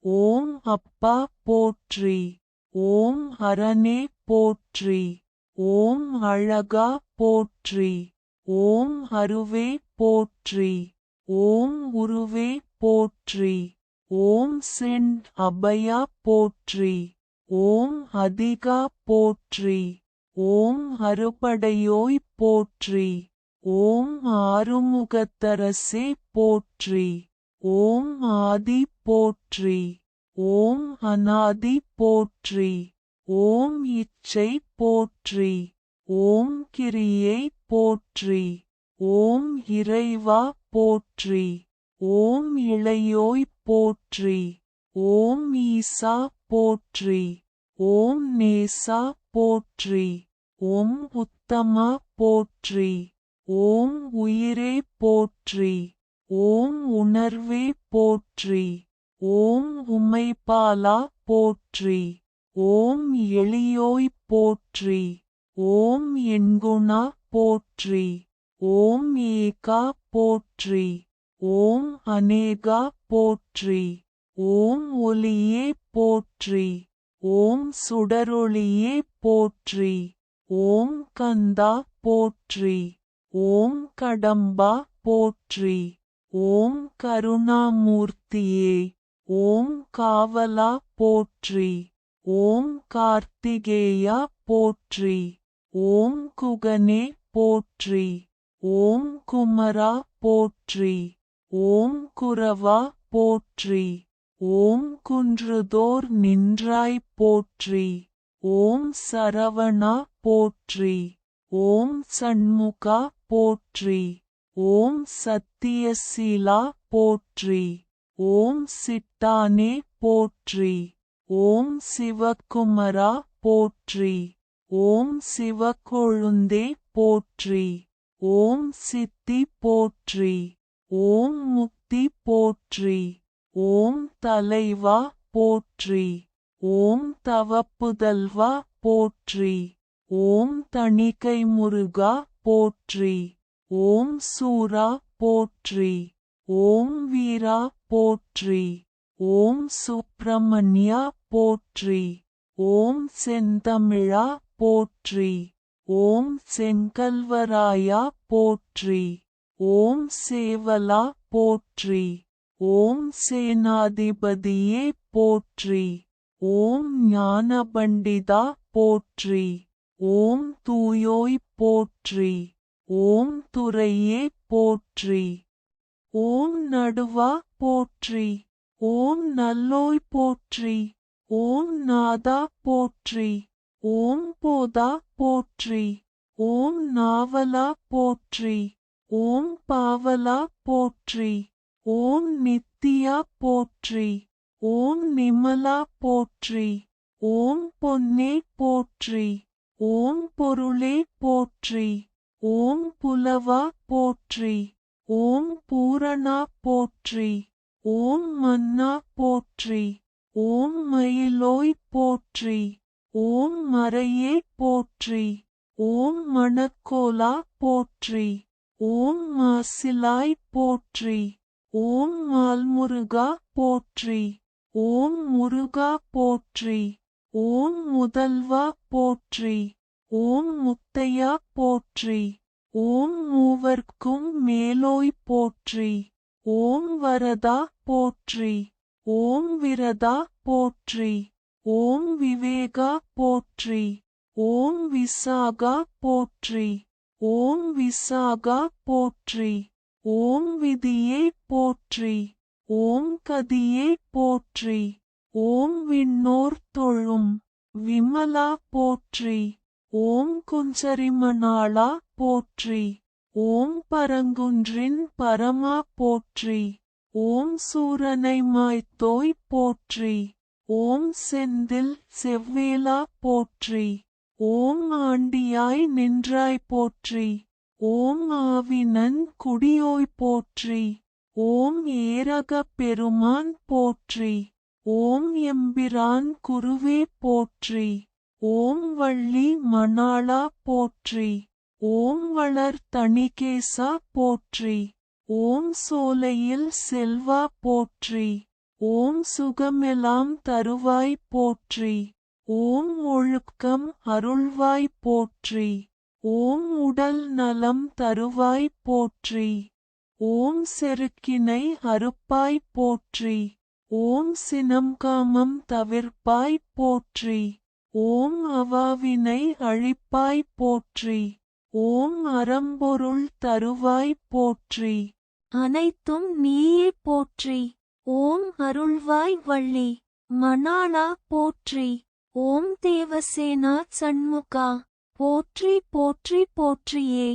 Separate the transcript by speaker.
Speaker 1: ஓம் அப்பா போற்றி. ஓம் அரணே போற்றி. ஓம் அழகா போற்றி. ஓம் அருவே போற்றி. ஓம் உருவே போற்றி. ஓம் செண்ட் அபயா போற்றி. ஓம் அதிகா போற்றி. ஓம் அறுபடையோய் போற்றி. ஓம் ஆறுமுகத்தரசே போற்றி. ஓம் ஆதி போற்றி. ஓம் அநாதி போற்றி. ஓம் இச்சை போற்றி. ஓம் கிரியை போற்றி. ஓம் இறைவா போற்றி. ஓம் இளையோய் போற்றி. ஓம் ஈசா போற்றி. ஓம் நேசா போற்றி. ஓம் உத்தமா போற்றி. ஓம் உயிரே போற்றி. ஓம் உணர்வே போற்றி. ஓம் உமைபாலா போற்றி. ஓம் எளியோய் போற்றி. ஓம் எண்குணா போற்றி. ஓம் ஏகா போற்றி. ஓம் அநேகா போற்றி. ஓம் ஒளியே போற்றி. ஓம் சுடரொளியே போற்றி. ஓம் கந்தா போற்றி. ஓம் கடம்பா போற்றி. ஓம் கருணாமூர்த்தியே. ஓம் காவலா போற்றி. ஓம் கார்த்திகேயா போற்றி. ஓம் குகனே போற்றி. ஓம் குமரா போற்றி. ஓம் குரவா போற்றி. ஓம் குன்றுதோர் நின்றாய் போற்றி. ஓம் சரவணா போற்றி. ஓம் சண்முகா போற்றி. ஓம் சத்தியசீலா போற்றி. ஓம் சிட்டானே போற்றி. ஓம் சிவகுமரா போற்றி. ஓம் சிவக்கொழுந்தே போற்றி. ஓம் சித்தி போற்றி. ஓம் முக்தி போற்றி. ஓம் தலைவா போற்றி. ஓம் தவப்புதல்வா போற்றி. ஓம் தணிகை முருகா போற்றி. ஓம் சூரா போற்றி. ஓம் வீரா போற்றி. ஓம் சுப்பிரமணியா போற்றி. ஓம் செந்தமிழா போற்றி. ஓம் செங்கல்வராயா போற்றி. ஓம் சேவலா போற்றி. ஓம் சேனாதிபதியே போற்றி. ஓம் ஞானபண்டிதா போற்றி. ஓம் தூயோய் போற்றி. ஓம் துரையே போற்றி. ஓம் நடுவா போற்றி. ஓம் நல்லோய் போற்றி. ஓம் நாதா போற்றி. ஓம் போதா போற்றி. ஓம் நாவலா போற்றி. ஓம் பாவலா போற்றி. ஓம் நித்தியா போற்றி. ஓம் நிமலா போற்றி. ஓம் பொன்னே போற்றி. ஓம் பொருளே போற்றி. ஓம் புலவா போற்றி. ஓம் பூரணா போற்றி. ஓம் மன்னா போற்றி. ஓம் மயிலோய் போற்றி. ஓம் மறையே போற்றி. ஓம் மணக்கோலா போற்றி. ஓம் மாசிலாய் போற்றி. ஓம் மால்முருகா போற்றி. ஓம் முருகா போற்றி. ஓம் முதல்வா போற்றி. ஓம் முத்தையா போற்றி. ஓம் மூவர்க்கும் மேலோய் போற்றி. ஓம் வரதா போற்றி. ஓம் விரதா போற்றி. ஓம் விவேகா போற்றி. ஓம் விசாகா போற்றி. ஓம் விசாகா போற்றி. ஓம் விதியே போற்றி. ஓம் கதியே போற்றி. ஓம் விண்ணோர் தொழும் விமலா போற்றி. ஓம் குஞ்சரிமணாளா போற்றி. ஓம் பரங்குன்றின் பரமா போற்றி. ஓம் சூரனை மாய்த்தோய் போற்றி. ஓம் செந்தில் செவ்வேலா போற்றி. ஓம் ஆண்டியாய் நின்றாய் போற்றி. ஓம் ஆவினன் குடியோய் போற்றி. ஓம் ஏரகப் பெருமான் போற்றி. ஓம் எம்பிரான் குருவே போற்றி. ஓம் வள்ளி மணாளா போற்றி. ஓம் வளர் தணிகேசா போற்றி. ஓம் சோலையில் செல்வா போற்றி. ஓம் சுகமெலாம் தருவாய் போற்றி. ஓம் ஒழுக்கம் அருள்வாய் போற்றி. ஓம் உடல் நலம் தருவாய் போற்றி. ஓம் செருக்கினை அறுப்பாய் போற்றி. ஓம் சினம் காமம் தவிர்ப்பாய் போற்றி. ஓம் அவாவினை அழிப்பாய் போற்றி. ஓம் அறம்பொருள் தருவாய் போற்றி.
Speaker 2: அனைத்தும் நீயே போற்றி. ஓம் அருள்வாய் வள்ளி மணாளா போற்றி. ஓம் தேவசேனா சண்முகா போற்றி போற்றி போற்றியே.